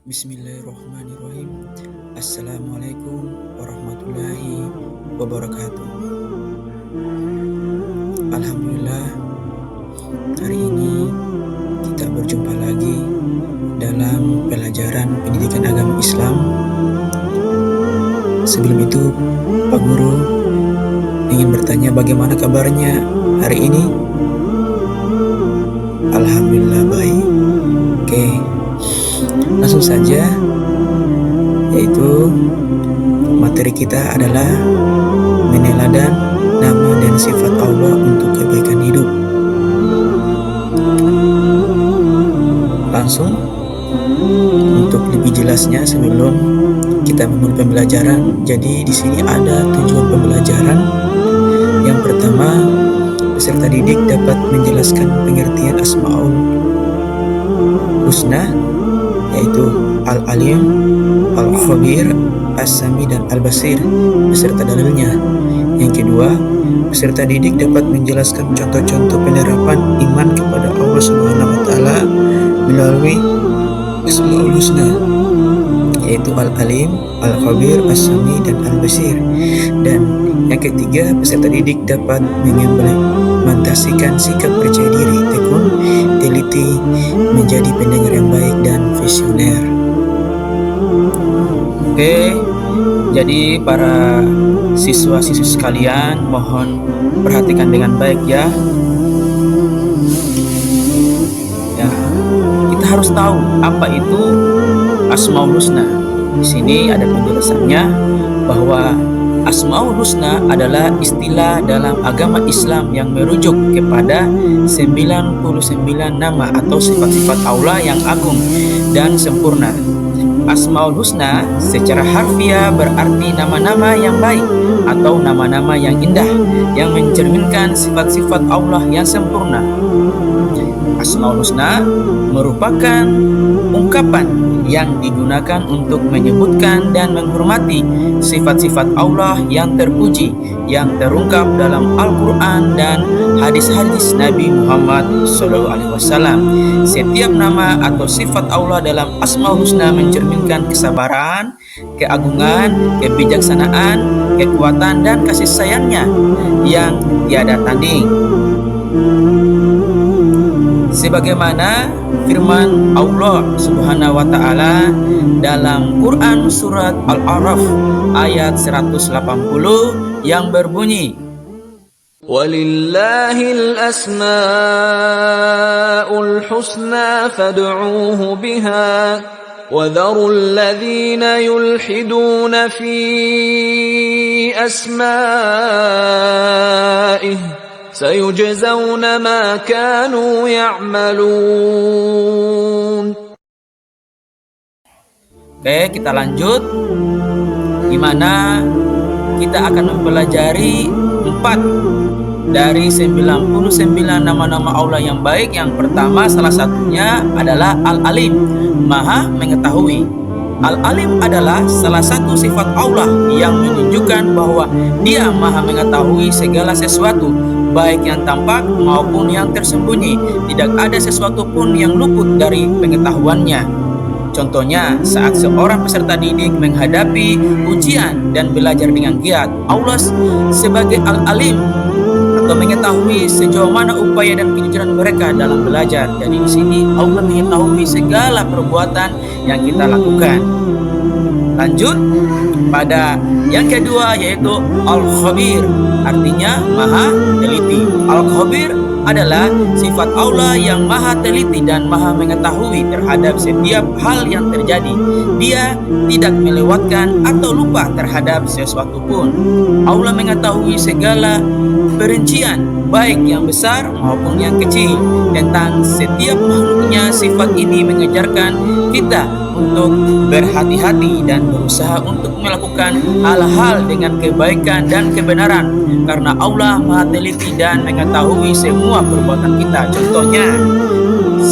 Bismillahirrahmanirrahim. Assalamualaikum warahmatullahi wabarakatuh. Alhamdulillah, hari ini kita berjumpa lagi dalam pelajaran pendidikan agama Islam. Sebelum itu, Pak Guru ingin bertanya bagaimana kabarnya hari ini? Alhamdulillah baik. Oke, langsung saja, yaitu materi kita adalah meneladan nama dan sifat Allah untuk kebaikan hidup. Langsung, untuk lebih jelasnya sebelum kita memulai pembelajaran, jadi di sini ada tujuan pembelajaran. Yang pertama, peserta didik dapat menjelaskan pengertian Asmaul Husna, yaitu Al-Alim, Al-Khabir, As-Sami, dan Al-Basir beserta dalilnya. Yang kedua, peserta didik dapat menjelaskan contoh-contoh penerapan iman kepada Allah Subhanahu wa Ta'ala melalui Asmaul Husna, yaitu Al-Alim, Al-Khabir, As-Sami, dan Al-Basir. Dan yang ketiga, peserta didik dapat mengimplementasikan sikap percaya diri, tekun, teliti, menjadi pendengar yang baik dan visioner. Oke, jadi para siswa-siswi sekalian, mohon perhatikan dengan baik ya. Kita harus tahu apa itu Asmaul Husna. Di sini ada penjelasannya bahwa Asmaul Husna adalah istilah dalam agama Islam yang merujuk kepada 99 nama atau sifat-sifat Allah yang agung dan sempurna. Asmaul Husna secara harfiah berarti nama-nama yang baik atau nama-nama yang indah yang mencerminkan sifat-sifat Allah yang sempurna. Asmaul Husna merupakan ungkapan yang digunakan untuk menyebutkan dan menghormati sifat-sifat Allah yang terpuji yang terungkap dalam Al-Quran dan hadis-hadis Nabi Muhammad SAW. Setiap nama atau sifat Allah dalam Asmaul Husna mencerminkan kesabaran, keagungan, kebijaksanaan, kekuatan, dan kasih sayangnya yang tiada tanding. Sebagaimana firman Allah Subhanahu wa Ta'ala dalam Quran surat Al-A'raf ayat 180 yang berbunyi, Walillahil asma'ul husna fad'uuhu biha wa dharul ladzina yulhiduna fi asma'ihi sayujzauna ma kanu ya'malun. Oke, kita lanjut, di mana kita akan mempelajari 4 dari 99 nama-nama Allah yang baik. Yang pertama, salah satunya adalah Al-Alim, Maha Mengetahui. Al-Alim adalah salah satu sifat Allah yang menunjukkan bahwa Dia Maha Mengetahui segala sesuatu, baik yang tampak maupun yang tersembunyi. Tidak ada sesuatu pun yang luput dari pengetahuannya. Contohnya, saat seorang peserta didik menghadapi ujian dan belajar dengan giat, Allah sebagai Al-Alim atau mengetahui sejauh mana upaya dan kejujuran mereka dalam belajar. Jadi di sini Allah mengetahui segala perbuatan yang kita lakukan. Lanjut pada yang kedua, yaitu Al-Khabir, artinya Maha Teliti. Al-Khabir adalah sifat Allah yang Maha Teliti dan Maha Mengetahui terhadap setiap hal yang terjadi. Dia tidak melewatkan atau lupa terhadap sesuatu pun. Allah mengetahui segala perincian, baik yang besar maupun yang kecil, tentang setiap makhluknya. Sifat ini mengajarkan kita untuk berhati-hati dan berusaha untuk melakukan hal-hal dengan kebaikan dan kebenaran, karena Allah Maha Teliti dan mengetahui semua perbuatan kita. Contohnya,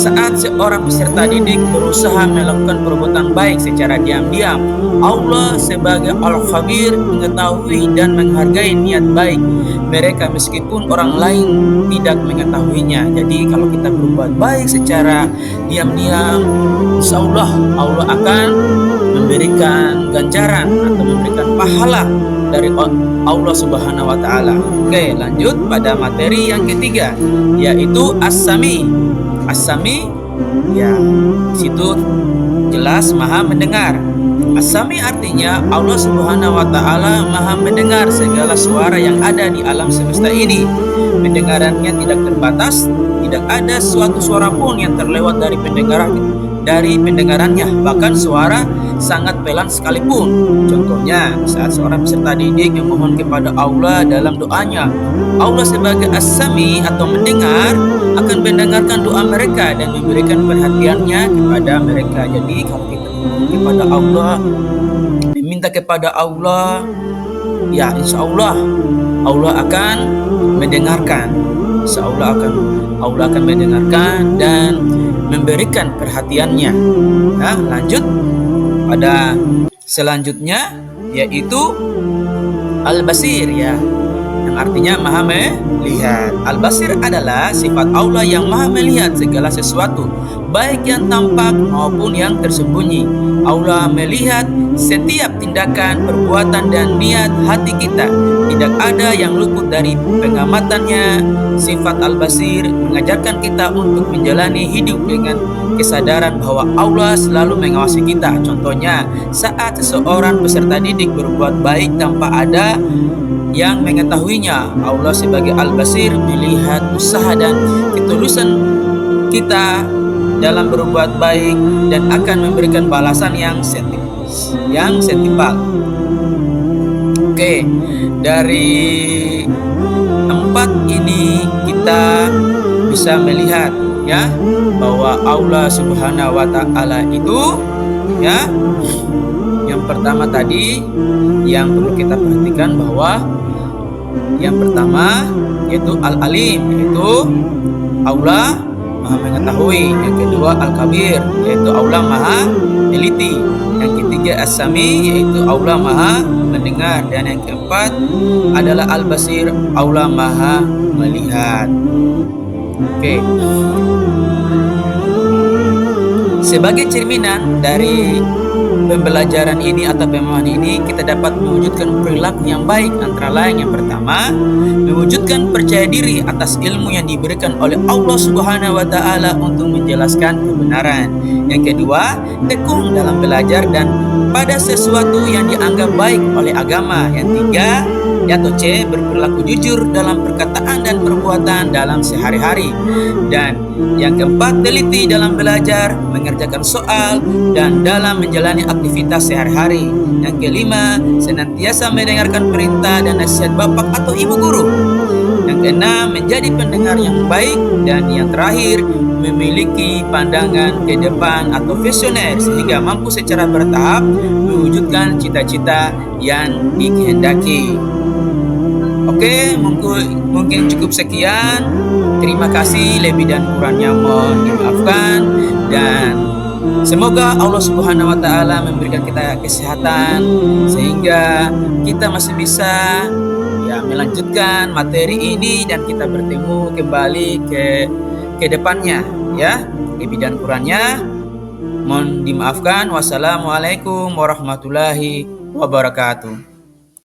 saat seorang peserta didik berusaha melakukan perbuatan baik secara diam-diam, Allah sebagai Al-Khabir mengetahui dan menghargai niat baik mereka meskipun orang lain tidak mengetahuinya. Jadi kalau kita berbuat baik secara diam-diam, insya Allah Allah akan memberikan ganjaran atau memberikan pahala dari Allah Subhanahu wa taala. Oke, lanjut pada materi yang ketiga, yaitu As-Sami. As-Sami, ya, situ jelas Maha mendengar. As-Sami artinya Allah Subhanahu wa taala Maha mendengar segala suara yang ada di alam semesta ini. Pendengarannya tidak terbatas, tidak ada suatu suara pun yang terlewat dari pendengarannya, bahkan suara sangat pelan sekalipun. Contohnya, saat seorang peserta didik memohon kepada Allah dalam doanya, Allah sebagai As-Sami atau mendengar akan mendengarkan doa mereka dan memberikan perhatiannya kepada mereka. Jadi kalau kita kepada Allah, meminta kepada Allah, ya insya Allah Allah akan mendengarkan. Insya Allah akan mendengarkan dan memberikan perhatiannya. Nah, lanjut pada selanjutnya, yaitu Al-Basir, ya, yang artinya Maha melihat. Al-Basir adalah sifat Allah yang Maha melihat segala sesuatu, baik yang tampak maupun yang tersembunyi. Allah melihat setiap tindakan, perbuatan, dan niat hati kita. Tidak ada yang luput dari pengamatannya. Sifat Al-Basir mengajarkan kita untuk menjalani hidup dengan kesadaran bahwa Allah selalu mengawasi kita. Contohnya, saat seseorang peserta didik berbuat baik tanpa ada yang mengetahuinya, Allah sebagai Al-Basir melihat usaha dan ketulusan kita dalam berbuat baik dan akan memberikan balasan yang setimpal. Oke, dari empat ini kita bisa melihat, ya, bahwa Allah Subhanahu wa taala itu, ya, yang pertama tadi yang perlu kita perhatikan bahwa yang pertama yaitu Al-Alim, yaitu Allah Maha mengetahui. Yang kedua Al-Kabir, yaitu Allah Maha teliti. Yang ketiga As-Sami, yaitu Allah Maha mendengar. Dan yang keempat adalah Al-Basir, Allah Maha melihat. Oke. Sebagai cerminan dari pembelajaran ini atau pemahaman ini, kita dapat mewujudkan perilaku yang baik. Antara lain, yang pertama, mewujudkan percaya diri atas ilmu yang diberikan oleh Allah Subhanahu wa taala untuk menjelaskan kebenaran. Yang kedua, tekun dalam belajar dan pada sesuatu yang dianggap baik oleh agama. Yang tiga, atau C, berperilaku jujur dalam perkataan dan perbuatan dalam sehari-hari. Dan yang keempat, teliti dalam belajar, mengerjakan soal, dan dalam menjalani aktivitas sehari-hari. Yang kelima, senantiasa mendengarkan perintah dan nasihat bapak atau ibu guru. Yang keenam, menjadi pendengar yang baik. Dan yang terakhir, memiliki pandangan ke depan atau visioner sehingga mampu secara bertahap mewujudkan cita-cita yang dikehendaki. Oke, mungkin cukup sekian. Terima kasih, lebih dan kurangnya mohon dimaafkan, dan semoga Allah Subhanahu wa taala memberikan kita kesehatan sehingga kita masih bisa, ya, melanjutkan materi ini dan kita bertemu kembali ke depannya, ya. Lebih dan kurangnya mohon dimaafkan. Wassalamualaikum warahmatullahi wabarakatuh.